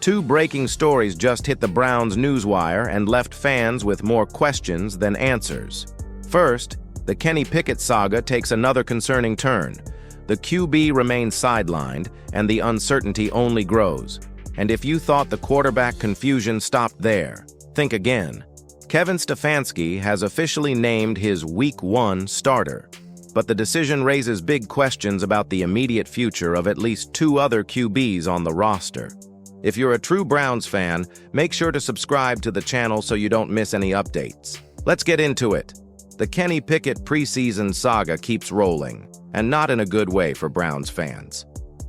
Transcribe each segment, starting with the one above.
Two breaking stories just hit the Browns newswire and left fans with more questions than answers. First, the Kenny Pickett saga takes another concerning turn. The QB remains sidelined, and the uncertainty only grows. And if you thought the quarterback confusion stopped there, think again. Kevin Stefanski has officially named his Week 1 starter. But the decision raises big questions about the immediate future of at least two other QBs on the roster. If you're a true Browns fan, make sure to subscribe to the channel so you don't miss any updates. Let's get into it. The Kenny Pickett preseason saga keeps rolling, and not in a good way for Browns fans.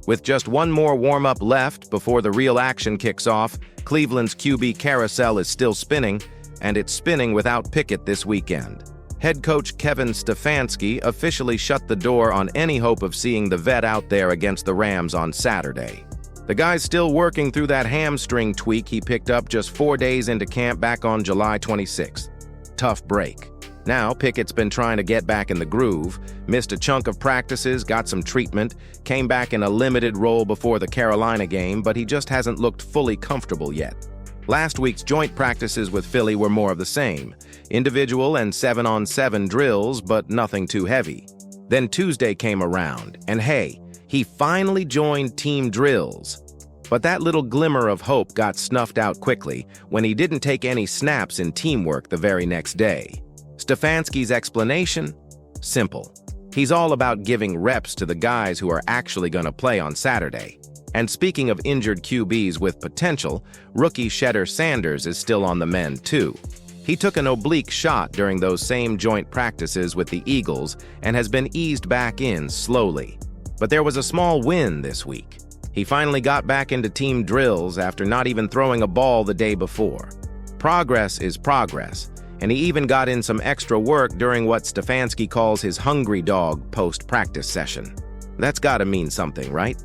With just one more warm-up left before the real action kicks off, Cleveland's QB carousel is still spinning, and it's spinning without Pickett this weekend. Head coach Kevin Stefanski officially shut the door on any hope of seeing the vet out there against the Rams on Saturday. The guy's still working through that hamstring tweak he picked up just 4 days into camp back on July 26th. Tough break. Now, Pickett's been trying to get back in the groove, missed a chunk of practices, got some treatment, came back in a limited role before the Carolina game, but he just hasn't looked fully comfortable yet. Last week's joint practices with Philly were more of the same. Individual and 7-on-7 drills, but nothing too heavy. Then Tuesday came around, and hey, he finally joined team drills. But that little glimmer of hope got snuffed out quickly when he didn't take any snaps in teamwork the very next day. Stefanski's explanation? Simple. He's all about giving reps to the guys who are actually going to play on Saturday. And speaking of injured QBs with potential, rookie Shedeur Sanders is still on the mend too. He took an oblique shot during those same joint practices with the Eagles and has been eased back in slowly. But there was a small win this week. He finally got back into team drills after not even throwing a ball the day before. Progress is progress, and he even got in some extra work during what Stefanski calls his hungry dog post-practice session. That's gotta mean something, right?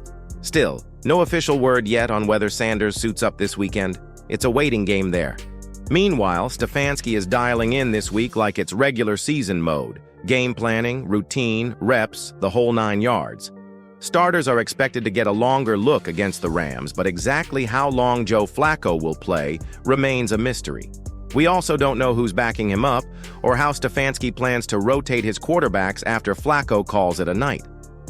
Still, no official word yet on whether Sanders suits up this weekend. It's a waiting game there. Meanwhile, Stefanski is dialing in this week like it's regular season mode. Game planning, routine, reps, the whole 9 yards. Starters are expected to get a longer look against the Rams, but exactly how long Joe Flacco will play remains a mystery. We also don't know who's backing him up or how Stefanski plans to rotate his quarterbacks after Flacco calls it a night.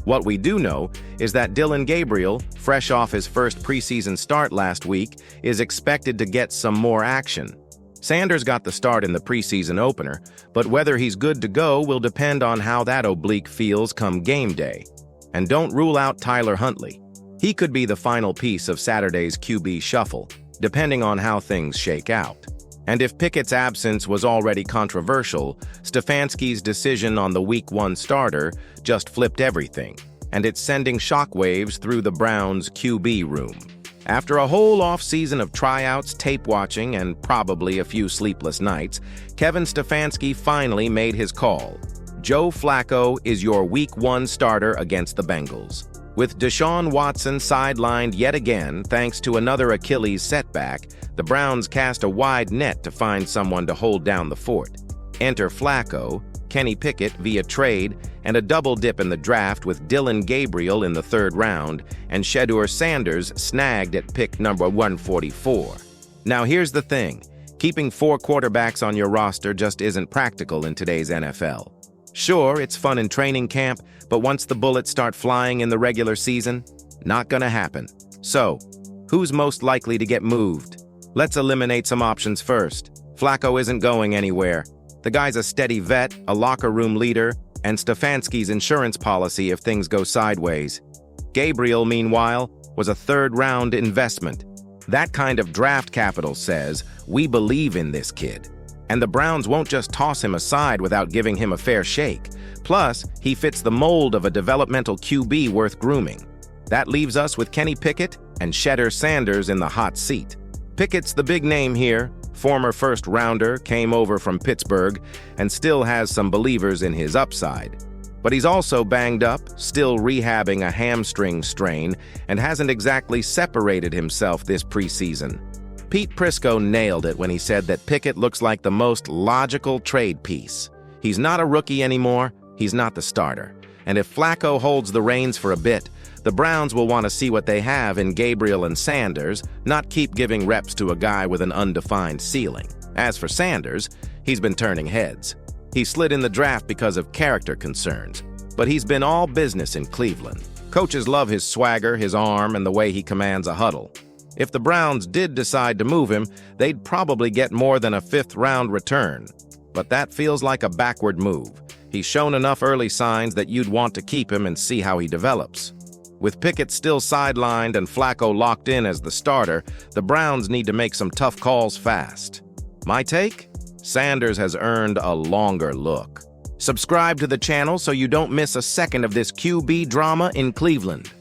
What we do know is that Dillon Gabriel, fresh off his first preseason start last week, is expected to get some more action. Sanders got the start in the preseason opener, but whether he's good to go will depend on how that oblique feels come game day. And don't rule out Tyler Huntley. He could be the final piece of Saturday's QB shuffle, depending on how things shake out. And if Pickett's absence was already controversial, Stefanski's decision on the Week 1 starter just flipped everything, and it's sending shockwaves through the Browns' QB room. After a whole off-season of tryouts, tape watching, and probably a few sleepless nights, Kevin Stefanski finally made his call. Joe Flacco is your Week 1 starter against the Bengals. With Deshaun Watson sidelined yet again thanks to another Achilles setback, the Browns cast a wide net to find someone to hold down the fort. Enter Flacco, Kenny Pickett via trade, and a double dip in the draft with Dillon Gabriel in the 3rd round and Shedeur Sanders snagged at pick number 144. Now here's the thing, keeping 4 quarterbacks on your roster just isn't practical in today's NFL. Sure, it's fun in training camp, but once the bullets start flying in the regular season, not gonna happen. So, who's most likely to get moved? Let's eliminate some options first. Flacco isn't going anywhere. The guy's a steady vet, a locker room leader, and Stefanski's insurance policy if things go sideways. Gabriel, meanwhile, was a 3rd-round investment. That kind of draft capital says, we believe in this kid. And the Browns won't just toss him aside without giving him a fair shake. Plus, he fits the mold of a developmental QB worth grooming. That leaves us with Kenny Pickett and Shedeur Sanders in the hot seat. Pickett's the big name here. Former 1st-rounder, came over from Pittsburgh, and still has some believers in his upside. But he's also banged up, still rehabbing a hamstring strain, and hasn't exactly separated himself this preseason. Pete Prisco nailed it when he said that Pickett looks like the most logical trade piece. He's not a rookie anymore, he's not the starter. And if Flacco holds the reins for a bit, The Browns will want to see what they have in Gabriel and Sanders, not keep giving reps to a guy with an undefined ceiling. As for Sanders, he's been turning heads. He slid in the draft because of character concerns, but he's been all business in Cleveland. Coaches love his swagger, his arm, and the way he commands a huddle. If the Browns did decide to move him, they'd probably get more than a fifth-round return. But that feels like a backward move. He's shown enough early signs that you'd want to keep him and see how he develops. With Pickett still sidelined and Flacco locked in as the starter, the Browns need to make some tough calls fast. My take? Sanders has earned a longer look. Subscribe to the channel so you don't miss a second of this QB drama in Cleveland.